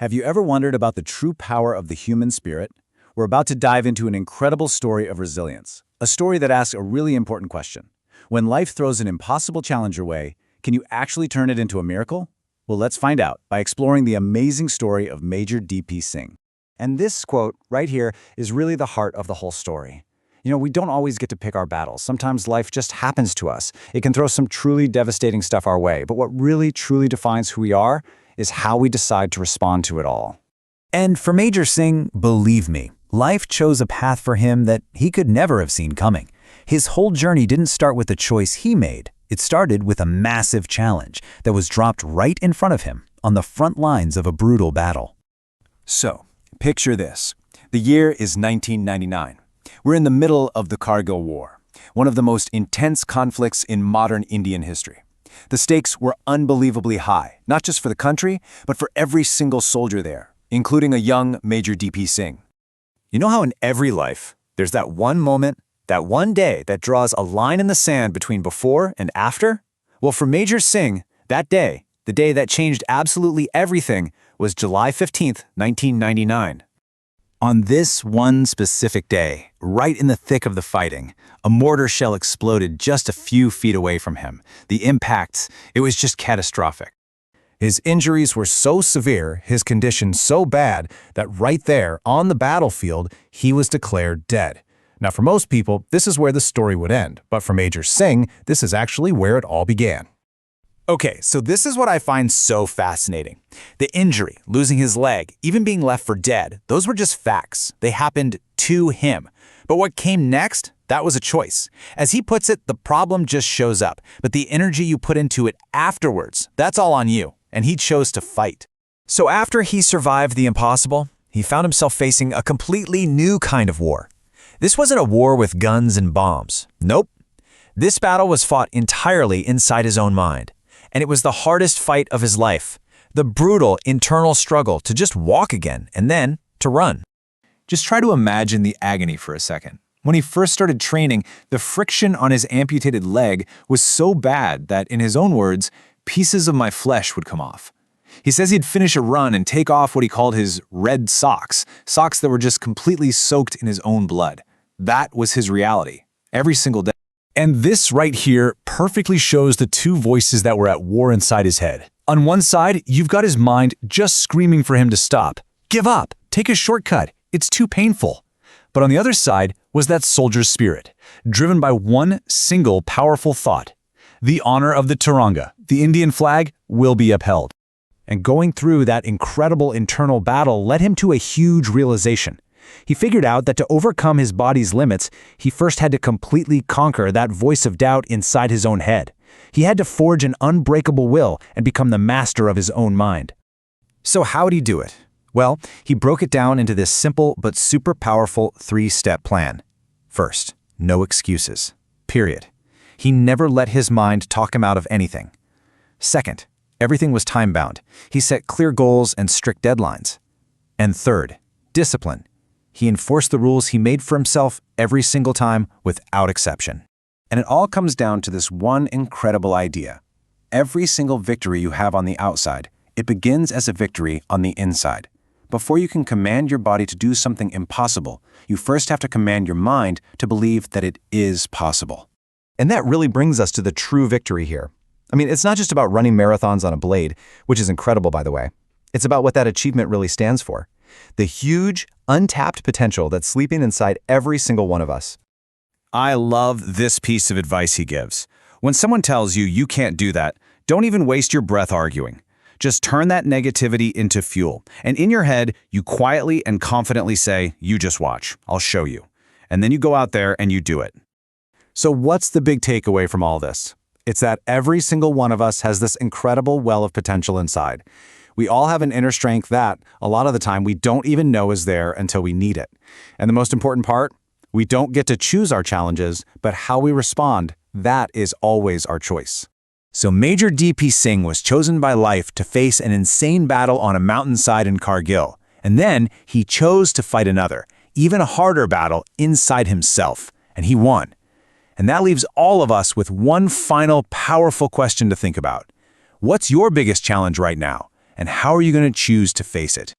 Have you ever wondered about the true power of the human spirit? We're about to dive into an incredible story of resilience, a story that asks a really important question. When life throws an impossible challenge your way, can you actually turn it into a miracle? Well, let's find out by exploring the amazing story of Major DP Singh. And this quote right here is really the heart of the whole story. We don't always get to pick our battles. Sometimes life just happens to us. It can throw some truly devastating stuff our way, but what really, truly defines who we are is how we decide to respond to it all. And for Major Singh, believe me, life chose a path for him that he could never have seen coming. His whole journey didn't start with a choice he made. It started with a massive challenge that was dropped right in front of him on the front lines of a brutal battle. So, picture this. The year is 1999. We're in the middle of the Kargil War, one of the most intense conflicts in modern Indian history. The stakes were unbelievably high, not just for the country, but for every single soldier there, including a young Major DP Singh. You know how in every life, there's that one moment, that one day that draws a line in the sand between before and after? Well, for Major Singh, that day, the day that changed absolutely everything, was July 15th, 1999. On this one specific day, right in the thick of the fighting, a mortar shell exploded just a few feet away from him. The impact, it was just catastrophic. His injuries were so severe, his condition so bad, that right there, on the battlefield, he was declared dead. Now, for most people, this is where the story would end, but for Major Singh, this is actually where it all began. Okay, so this is what I find so fascinating. The injury, losing his leg, even being left for dead, those were just facts. They happened to him. But what came next, that was a choice. As he puts it, the problem just shows up, but the energy you put into it afterwards, that's all on you, and he chose to fight. So after he survived the impossible, he found himself facing a completely new kind of war. This wasn't a war with guns and bombs. Nope. This battle was fought entirely inside his own mind. And it was the hardest fight of his life, the brutal internal struggle to just walk again and then to run. Just try to imagine the agony for a second. When he first started training, the friction on his amputated leg was so bad that, in his own words, pieces of my flesh would come off. He says he'd finish a run and take off what he called his red socks, socks that were just completely soaked in his own blood. That was his reality, every single day. And this right here perfectly shows the two voices that were at war inside his head. On one side, you've got his mind just screaming for him to stop. Give up. Take a shortcut. It's too painful. But on the other side was that soldier's spirit, driven by one single powerful thought. The honor of the Tiranga, the Indian flag, will be upheld. And going through that incredible internal battle led him to a huge realization. He figured out that to overcome his body's limits, he first had to completely conquer that voice of doubt inside his own head. He had to forge an unbreakable will and become the master of his own mind. So how'd he do it? Well, he broke it down into this simple but super powerful three-step plan. First, no excuses. Period. He never let his mind talk him out of anything. Second, everything was time-bound. He set clear goals and strict deadlines. And third, discipline. He enforced the rules he made for himself every single time without exception. And it all comes down to this one incredible idea. Every single victory you have on the outside, it begins as a victory on the inside. Before you can command your body to do something impossible, you first have to command your mind to believe that it is possible. And that really brings us to the true victory here. It's not just about running marathons on a blade, which is incredible, by the way. It's about what that achievement really stands for. The huge, untapped potential that's sleeping inside every single one of us. I love this piece of advice he gives. When someone tells you you can't do that, don't even waste your breath arguing. Just turn that negativity into fuel. And in your head, you quietly and confidently say, "You just watch. I'll show you." And then you go out there and you do it. So what's the big takeaway from all this? It's that every single one of us has this incredible well of potential inside. We all have an inner strength that, a lot of the time, we don't even know is there until we need it. And the most important part, we don't get to choose our challenges, but how we respond, that is always our choice. So Major DP Singh was chosen by life to face an insane battle on a mountainside in Kargil. And then he chose to fight another, even harder battle inside himself. And he won. And that leaves all of us with one final powerful question to think about. What's your biggest challenge right now? And how are you going to choose to face it?